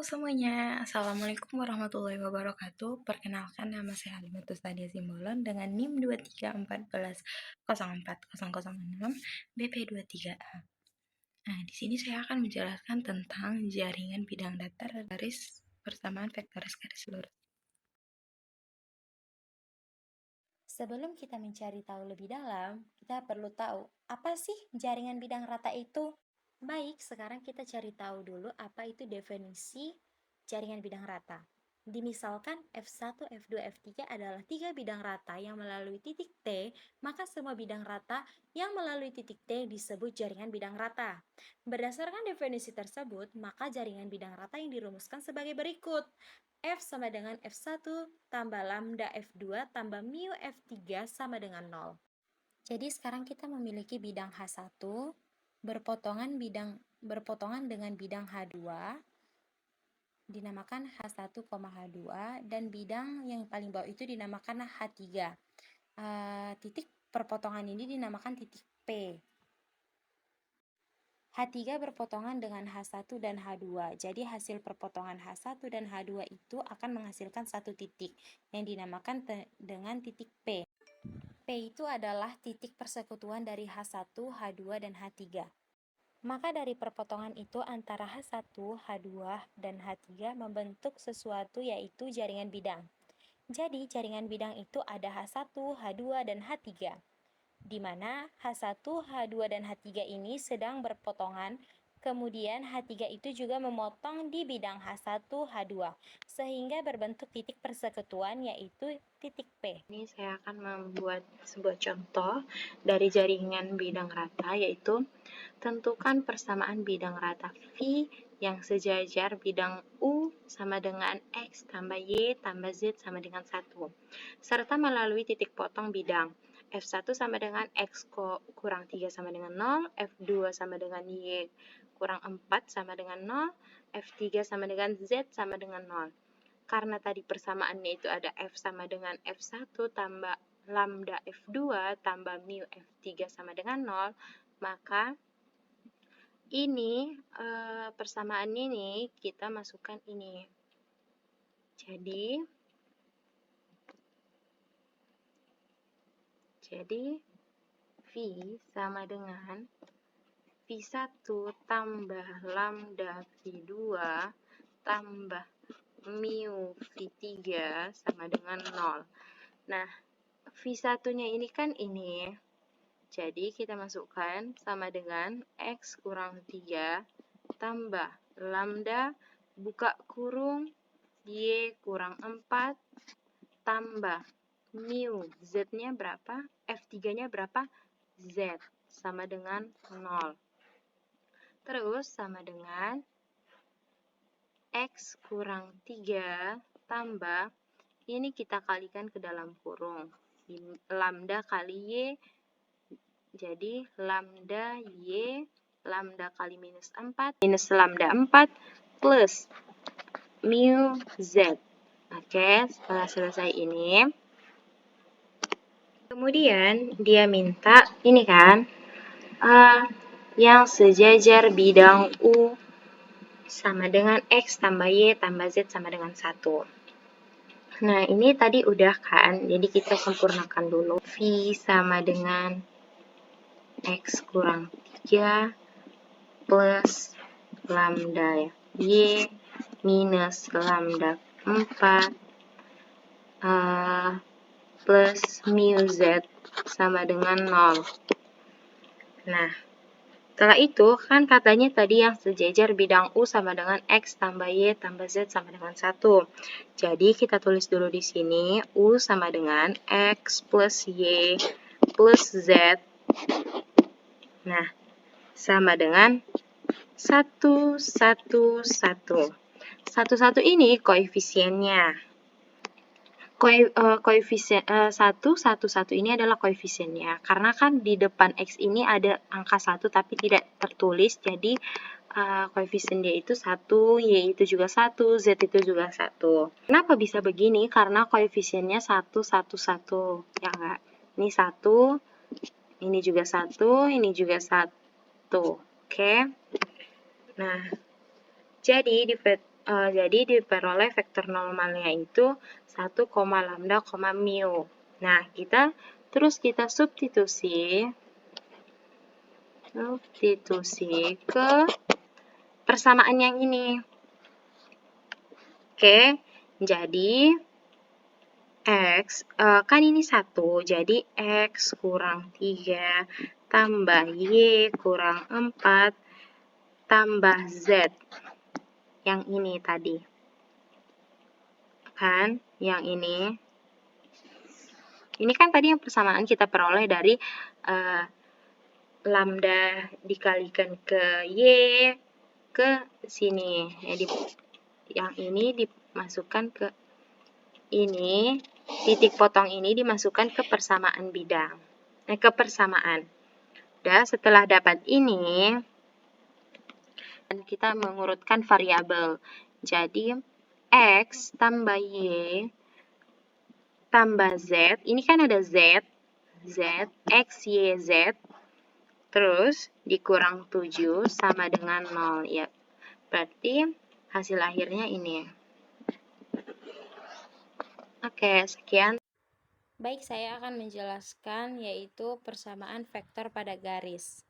semuanya, Assalamualaikum warahmatullahi wabarakatuh. Perkenalkan, nama saya Halimatus Nadia Simbolon dengan NIM 2314040006 BP23A. Nah, di sini saya akan menjelaskan tentang jaringan bidang datar garis persamaan vektoris garis lurus. Sebelum kita mencari tahu lebih dalam, kita perlu tahu apa sih jaringan bidang rata itu? Baik, sekarang kita cari tahu dulu apa itu definisi jaringan bidang rata. Dimisalkan F1, F2, F3 adalah 3 bidang rata yang melalui titik T, maka semua bidang rata yang melalui titik T disebut jaringan bidang rata. Berdasarkan definisi tersebut, maka jaringan bidang rata yang dirumuskan sebagai berikut. F sama dengan F1 tambah lambda F2 tambah mu F3 sama dengan 0. Jadi sekarang kita memiliki bidang H1 berpotongan dengan bidang H2 dinamakan H1, H2 dan bidang yang paling bawah itu dinamakan H3. Titik perpotongan ini dinamakan titik P. H3 berpotongan dengan H1 dan H2. Jadi hasil perpotongan H1 dan H2 itu akan menghasilkan satu titik yang dinamakan dengan titik P. P itu adalah titik persekutuan dari H1, H2, dan H3. Maka dari perpotongan itu antara H1, H2, dan H3 membentuk sesuatu yaitu jaringan bidang. Jadi jaringan bidang itu ada H1, H2, dan H3. Di mana H1, H2, dan H3 ini sedang berpotongan, kemudian H3 itu juga memotong di bidang H1, H2, sehingga berbentuk titik persekutuan yaitu titik P. Ini saya akan membuat sebuah contoh dari jaringan bidang rata, yaitu tentukan persamaan bidang rata V yang sejajar bidang U sama dengan X tambah Y tambah Z sama dengan 1, serta melalui titik potong bidang. F1 sama dengan X kurang 3 sama dengan 0, F2 sama dengan Y kurang 4 sama dengan 0, F3 sama dengan Z sama dengan 0. Karena tadi persamaannya itu ada F sama dengan F1 tambah lambda F2 tambah mu F3 sama dengan 0, maka ini persamaan ini kita masukkan ini. Jadi V sama dengan V1 tambah lambda V2 tambah mu V3 sama dengan 0. Nah, V1-nya ini kan ini. Jadi kita masukkan sama dengan X kurang 3 tambah lambda buka kurung Y kurang 4 tambah mu Z-nya berapa? F3-nya berapa? Z sama dengan 0. Terus sama dengan X kurang 3 tambah, ini kita kalikan ke dalam kurung. Lambda kali Y, jadi lambda Y, lambda kali minus 4, minus lambda 4, plus mu Z. Oke, setelah selesai ini, kemudian dia minta ini kan, yang sejajar bidang U sama dengan X tambah Y tambah Z sama dengan 1. Nah, ini tadi udah kan, jadi kita sempurnakan dulu. V sama dengan X kurang 3 plus lambda Y minus lambda 4 plus mu Z sama dengan 0. Nah, setelah itu kan katanya tadi yang sejajar bidang U sama dengan X tambah Y tambah Z sama dengan 1. Jadi kita tulis dulu di sini U sama dengan X plus Y plus Z. Nah, sama dengan 1, 1, 1. 1 ini koefisiennya. Koefisien 1, 1, 1 ini adalah koefisiennya. Karena kan di depan X ini ada angka 1 tapi tidak tertulis, jadi koefisien dia itu 1, Y itu juga 1, Z itu juga 1. Kenapa bisa begini? Karena koefisiennya 1, 1, 1. Ya enggak? Ini 1, ini juga 1, ini juga 1. Oke? Nah, jadi Jadi diperoleh vektor normalnya itu 1, lambda, mu. Nah, kita substitusi ke persamaan yang ini. Oke, jadi X, kan ini 1, jadi X kurang 3 tambah Y kurang 4 tambah Z. Yang ini tadi. Kan, yang ini. Ini kan tadi yang persamaan kita peroleh dari lambda dikalikan ke Y ke sini. Jadi yang ini dimasukkan ke ini, titik potong ini dimasukkan ke persamaan bidang. Ke persamaan. Dan setelah dapat ini, dan kita mengurutkan variabel. Jadi X tambah Y tambah Z, ini kan ada Z, X, Y, Z, terus dikurang 7 sama dengan 0. Ya, berarti hasil akhirnya ini. Oke, sekian. Baik, saya akan menjelaskan yaitu persamaan vektor pada garis.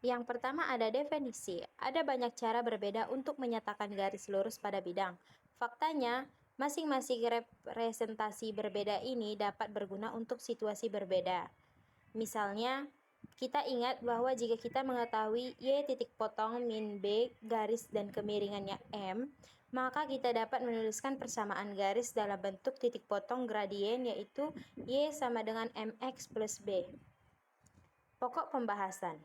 Yang pertama ada definisi. Ada banyak cara berbeda untuk menyatakan garis lurus pada bidang. Faktanya, masing-masing representasi berbeda ini dapat berguna untuk situasi berbeda. Misalnya, kita ingat bahwa jika kita mengetahui Y titik potong min B garis dan kemiringannya M, maka kita dapat menuliskan persamaan garis dalam bentuk titik potong gradien yaitu Y sama dengan MX plus B. Pokok pembahasan.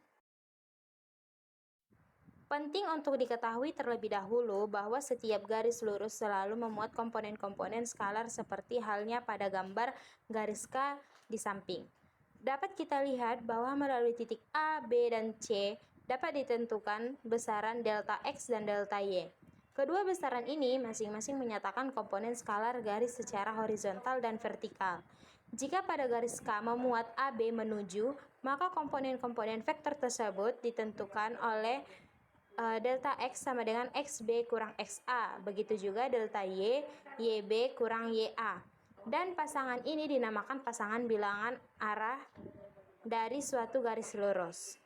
Penting untuk diketahui terlebih dahulu bahwa setiap garis lurus selalu memuat komponen-komponen skalar seperti halnya pada gambar garis K di samping. Dapat kita lihat bahwa melalui titik A, B, dan C dapat ditentukan besaran delta X dan delta Y. Kedua besaran ini masing-masing menyatakan komponen skalar garis secara horizontal dan vertikal. Jika pada garis K memuat AB menuju, maka komponen-komponen vektor tersebut ditentukan oleh delta X sama dengan XB kurang XA. Begitu juga delta Y, YB kurang YA. Dan pasangan ini dinamakan pasangan bilangan arah dari suatu garis lurus.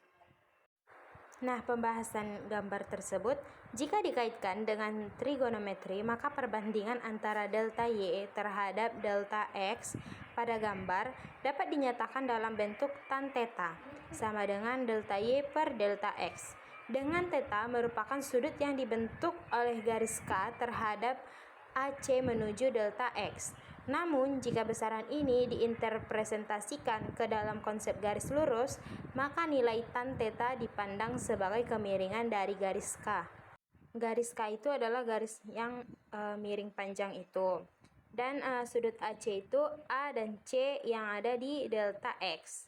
Nah, pembahasan gambar tersebut, jika dikaitkan dengan trigonometri, maka perbandingan antara delta Y terhadap delta X pada gambar dapat dinyatakan dalam bentuk tan theta, sama dengan delta Y per delta X. Dengan theta merupakan sudut yang dibentuk oleh garis K terhadap AC menuju delta X. Namun, jika besaran ini diinterpresentasikan ke dalam konsep garis lurus, maka nilai tan theta dipandang sebagai kemiringan dari garis K. Garis K itu adalah garis yang miring panjang itu. Dan sudut AC itu A dan C yang ada di delta X.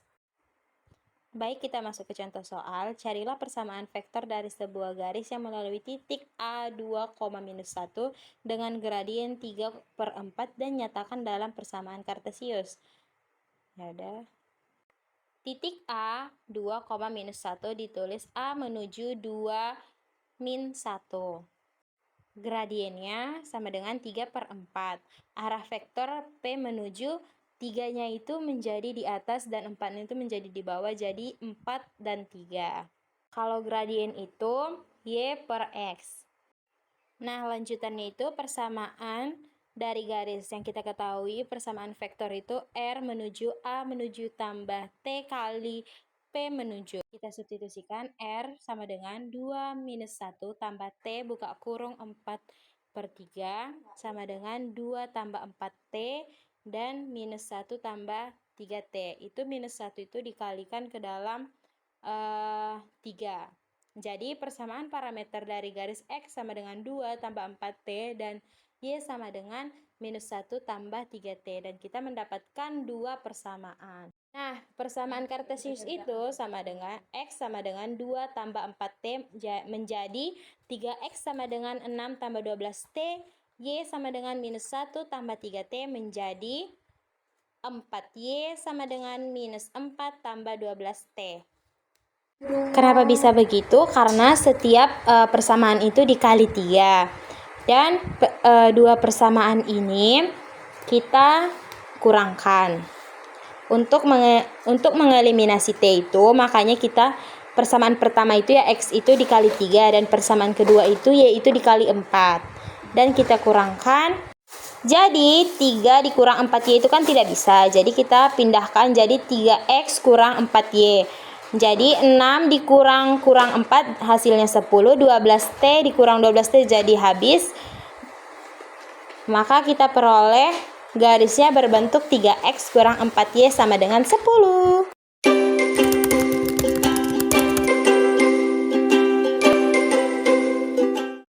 Baik, kita masuk ke contoh soal. Carilah persamaan vektor dari sebuah garis yang melalui titik A2, -1 dengan gradien 3/4 dan nyatakan dalam persamaan kartesius. Ada titik A2, -1 ditulis A menuju 2, min 1. Gradiennya sama dengan 3/4. Arah vektor P menuju 3-nya itu menjadi di atas dan 4-nya itu menjadi di bawah, jadi 4 dan 3. Kalau gradien itu Y per X. Nah, lanjutannya itu persamaan dari garis yang kita ketahui, persamaan vektor itu R menuju A menuju tambah T kali P menuju. Kita substitusikan R sama dengan 2 minus 1 tambah T buka kurung 4/3 sama dengan 2 tambah 4T dan minus 1 tambah 3T. Itu minus 1 itu dikalikan ke dalam 3. Jadi persamaan parameter dari garis X sama dengan 2 tambah 4T dan Y sama dengan minus 1 tambah 3T. Dan kita mendapatkan dua persamaan. Nah, persamaan kartesius itu sama dengan X sama dengan 2 tambah 4T menjadi 3X sama dengan 6 tambah 12T, Y sama dengan minus 1 tambah 3T menjadi 4Y sama dengan minus 4 tambah 12T. Kenapa bisa begitu? Karena setiap persamaan itu dikali 3. Dan dua persamaan ini kita kurangkan. Untuk mengeliminasi T itu, makanya kita persamaan pertama itu ya X itu dikali 3, dan persamaan kedua itu yaitu dikali 4. Dan kita kurangkan. Jadi 3 dikurang 4Y itu kan tidak bisa. Jadi kita pindahkan jadi 3X kurang 4Y. Jadi 6 dikurang 4 hasilnya 10, 12T dikurang 12T jadi habis. Maka kita peroleh garisnya berbentuk 3X kurang 4Y sama dengan 10.